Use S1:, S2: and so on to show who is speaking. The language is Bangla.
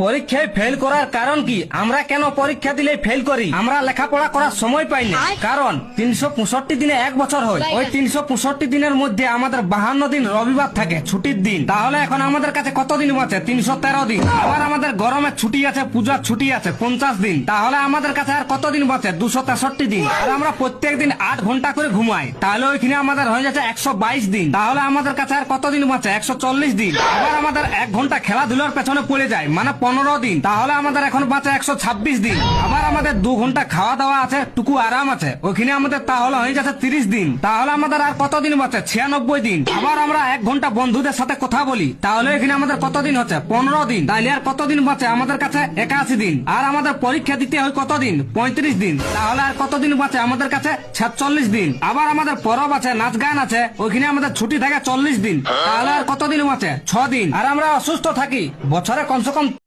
S1: পরীক্ষায় ফেল করার কারণ কি? আমরা কেন পরীক্ষা দিলে ফেল করি? আমরা লেখাপড়া করার সময় পাই না। কারণ 365 দিনে এক বছর হয়। ওই 365 দিনের মধ্যে আমাদের 52 দিন রবিবার থাকে, ছুটির দিন। তাহলে এখন আমাদের কাছে কত দিন আছে? 313 দিন। আবার আমাদের গরমের ছুটি আছে, পূজার ছুটি আছে 50 দিন। তাহলে আমাদের কাছে আর কত দিন বাঁচে? 263 দিন। আর আমরা প্রত্যেক দিন 8 ঘন্টা করে ঘুমাই, তাহলে ওইখানে আমাদের হয়ে যাচ্ছে 122 দিন। তাহলে আমাদের কাছে আর কত দিন বাঁচে? 140 দিন। আবার আমাদের 1 ঘন্টা খেলাধুলার পেছনে পড়ে যায়, মানে 15 দিন। তাহলে আমাদের এখন বাঁচে 126 দিন। আবার আমাদের 2 ঘন্টা খাওয়া দাওয়া আছে, টুকু আরাম আছে, ওইখানে আমাদের তাহলে হয়ে যাচ্ছে 30 দিন। তাহলে আমাদের আর কত দিন বাঁচে? 96 দিন। আবার আমরা 1 ঘন্টা বন্ধুদের সাথে কথা বলি, তাহলে এখানে আমাদের কত দিন হচ্ছে? 15 দিন। তাহলে আর কত দিন বাঁচে? আমাদের কাছে 81 দিন। আর আমাদের পরীক্ষা দিতে হয় কত দিন? 35 দিন। তাহলে আর কত দিন বাঁচে? আমাদের কাছে 46 দিন। আবার আমাদের পরব আছে, নাচ গান আছে, ওইখানে আমাদের ছুটি থাকে 40 দিন। তাহলে আর কত দিন বাঁচে? 6 দিন। আর আমরা অসুস্থ থাকি বছরে কমসে কম